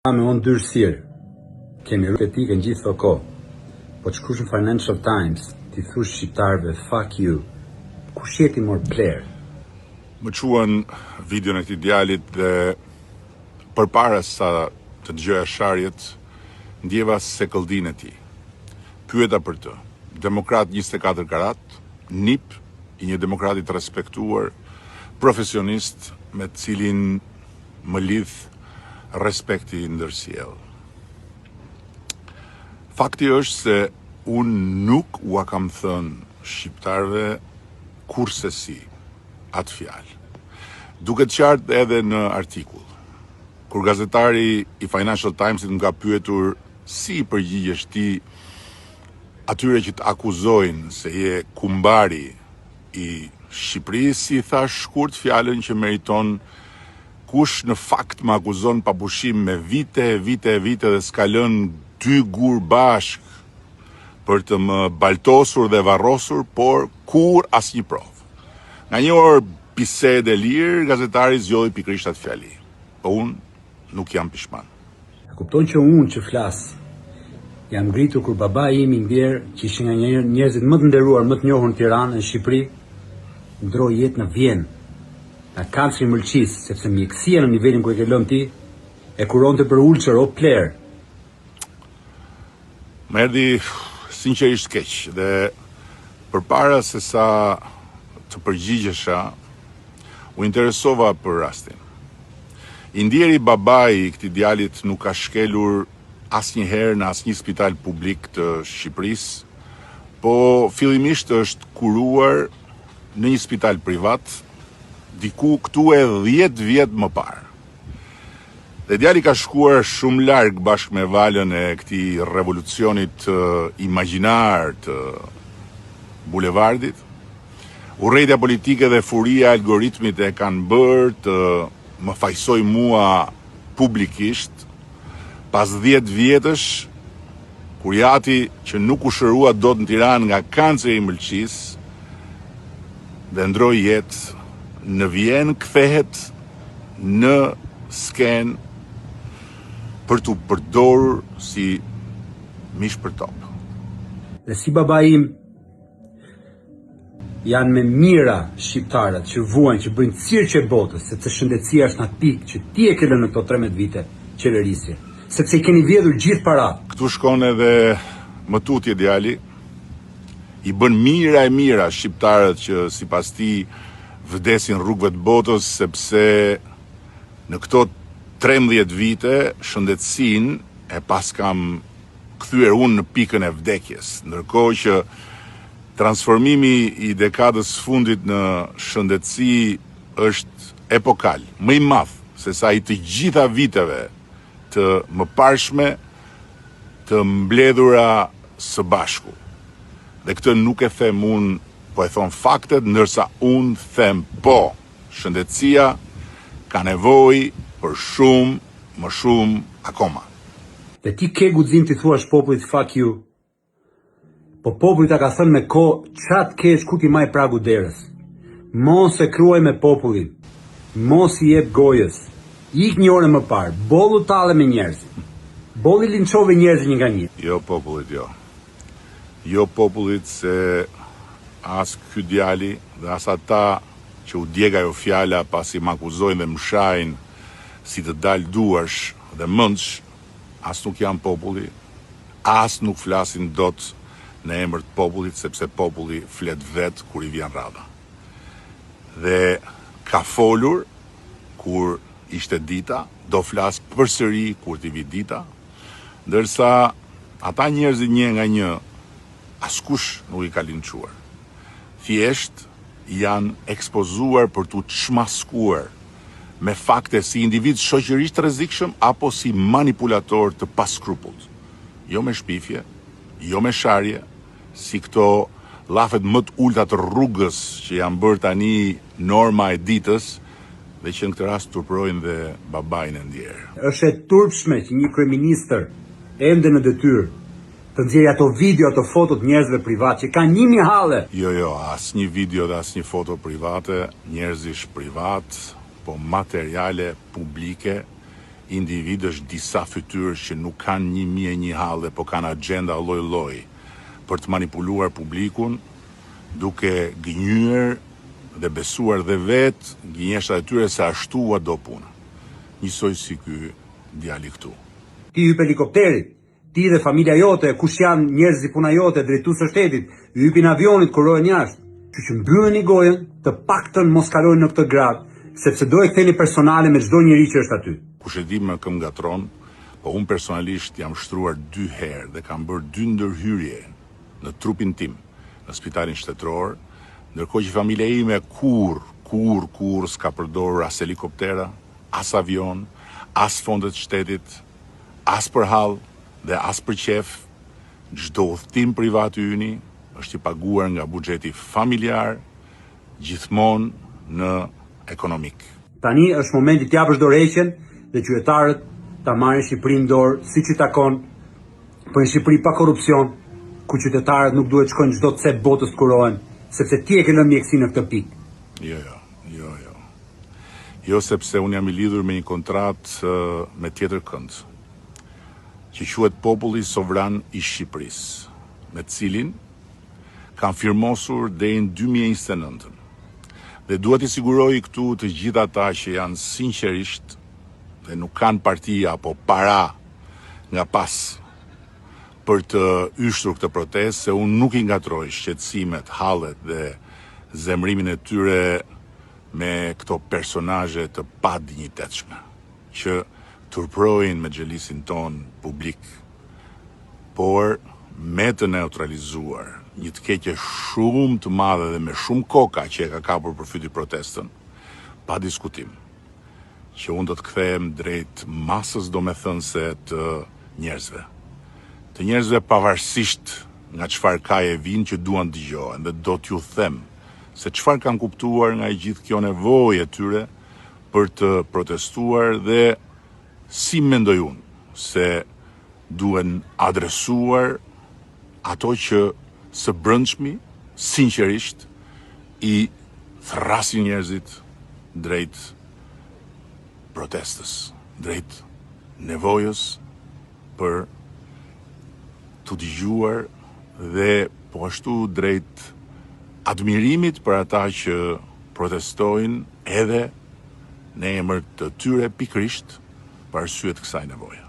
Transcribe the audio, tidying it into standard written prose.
Me unë dyrësirë, kemi rrugë etike në gjithë të kohë, po që kush në Financial Times, ti thush shqiptarëve, fuck you, kush jeti mor plerë? Më quan videon e këtij djalit dhe përpara sa të dëgjoja sharjet, ndjeva se këlldinë e tij. Pyeta për të. Demokrat 24 karat, nip i një demokrati të respektuar, profesionist me të cilin më lidh respekti ndërsjell. Fakti është se unë nuk ua kam thënë shqiptarëve kurse si atë fjalë. Duket qartë edhe në artikull. Kur gazetari i Financial Timesit nga pyetur si i përgjigjesh ti atyre që të akuzojnë se je kumbari i Shqipërisë, si thash shkurt fjalën që meriton kush në fakt më akuzon pa pushim me vite dhe s'ka lënë 2 gur bashk për të më baltosur dhe varrosur, por kur asnjë provë. Nga një orë bisede lirë, gazetari zgjodhi pikërisht atë fjali. Po unë nuk jam pishman. E kupton që unë që flas, jam ngritur kur babai im i ndjer, që ishin nga njerëzit më të nderuar, më të njohur në Tiranë, në Shqipëri, ndroi jetë në Vjenë. Nga kancri Mëlqis, sepse mjekësia në nivelin ku e ke lënë ti, e kuronte për ulçër o pler. Më erdhi sinqerisht keq dhe përpara se sa të përgjigjesha, u interesova për rastin. I ndjeri babai i këtij djalit nuk ka shkelur asnjëherë në asnjë spital publik të Shqipërisë, po fillimisht është kuruar në një spital privat, diku këtu e 10 vjet më parë. Dhe djali ka shkuar shumë larg bashkë me valën e këtij revolucionit imagjinar të bulevardit. Urrejtja politike dhe furia e algoritmit e kanë bërë të më fajsoj mua publikisht pas 10 vjetësh, kur jati që nuk u shërua dot në Tiranë nga kanceri i Mëlqis dhe ndroi jetë në Vjenë, kthehet në sken për të përdorur si mish për top. Dhe si babai im, janë me mira shqiptarët që vuajnë, që bëjnë cirqe botës, sepse shëndetësia është në atë pikë që ti e ke lënë në këto 13 vite qeverisje, sepse i keni vjedhur gjithë paratë. Këtu shkon edhe më tutje djali, i bën mira shqiptarët që sipas tij vdesin rrugëve të botës, sepse në këto 13 vite shëndetësinë e pas kam kthyer unë në pikën e vdekjes, ndërkohë që transformimi i dekadës fundit në shëndetësi është epokal, më i madh se sa i të gjitha viteve të mëparshme të mbledhura së bashku. Dhe këtë nuk e them unë, po e thon faktet, ndërsa unë them po, shëndetësia ka nevojë për më shumë akoma. Dhe ti ke guxim të thuash popullit fuck you, po populli ta ka thënë me kohë çat kesh ku ti maj pragu derës. Mos e kruaj me popullin, mos i jep gojës, ik një orë më parë, bollu talle me njerëzit. Bolli linçove njerëzit një nga një. Jo popullit, jo. Jo popullit, se as ky djali dhe as ata që u djeg ajo fjala pasi më akuzojnë dhe më shajnë si të dalë duarsh dhe mëndsh, as nuk janë populli, as nuk flasin dot në emër të popullit, sepse populli flet vet kur i vjen radha. Dhe ka folur kur ishte dita, do flas përsëri kur t'i vi dita, ndërsa ata njerëzit një nga një askush nuk i ka linçuar. Thjesht janë ekspozuar për t'u çmaskuar me fakte si individ shoqërisht rrezikshëm apo si manipulator të paskrupullt. Jo me shpifje, jo me sharje, si këto llafet më të ulta të rrugës që janë bërë tani norma e ditës dhe që në këtë rast turprojnë dhe babain e ndjerë. Është e turpshme që një kryeministër ende në detyrë të nxjerrë ato video, ato foto të njerëzve privat që kanë 1000 halle. Jo, asnjë video dhe asnjë foto private, njerëzish privat, po materiale publike individësh disa fytyrësh që nuk kanë 1001 halle, po kanë agenda lloj-lloj për të manipuluar publikun, duke gënyer dhe besuar dhe vetë gënjeshtra e tyre se ashtu ua do puna. Njësoj si ky djali këtu. Ti hyp helikopterit, ti dhe familja jote, kush janë njerëzit puna jote, drejtues së shtetit, hypin avionit kur rohen jashtë. Që mbylleni gojën, të paktën mos kalojnë në këtë grad, sepse do e ktheni personale me çdo njeri që është aty. Kush e di më këm gatron, po unë personalisht jam shtruar 2 herë dhe kam bërë 2 ndërhyrje në trupin tim, në spitalin shtetëror, ndërkohë që familja ime kur s'ka përdorur as helikoptera, as avion, as fondet shtetit, as për hall dhe as për qef. Çdo udhtim privat yni është i paguar nga buxheti familjar, gjithmonë në ekonomik. Tani është momenti të japësh dorëheqjen dhe qytetarët ta marrin Shqipërinë në dorë siç i takon, për një Shqipëri pa korrupsion, ku qytetarët nuk duhet shkojnë çdo cep botës të kurohen, sepse ti e ke lënë mjekësinë në këtë pikë. Jo, sepse unë jam i lidhur me një kontratë me tjetër kënd, që quhet Populli Sovran i Shqipërisë, me cilin kam firmosur deri në 2029. Dhe duhet i siguroj këtu të gjitha ata që janë sinqerisht dhe nuk kanë parti apo para nga pas për të yshtur këtë protestë, se unë nuk i ngatroj shqetësimet, hallet dhe zemrimin e tyre me këto personazhe të pa dinjitetshme që turprojnë me xhelisin ton publik, por me të neutralizuar një të keqe shumë të madhe dhe me shumë koka që e ka kapur për fyti protestën, pa diskutim, që unë do të kthehem drejt masës domethënëse të njerëzve. Të njerëzve pavarësisht nga çfarë ka e vinë që duan të dëgjohen, dhe do t'ju them se çfarë kanë kuptuar nga gjithë kjo nevojë e tyre për të protestuar dhe si mendoj unë se duhen adresuar ato që së brëndshmi, sinqerisht, i thrasin njerëzit drejt protestës, drejt nevojës për të dëgjuar dhe po ashtu drejt admirimit për ata që protestojnë edhe në emër të tyre pikërisht për arsye të kësaj nevoje.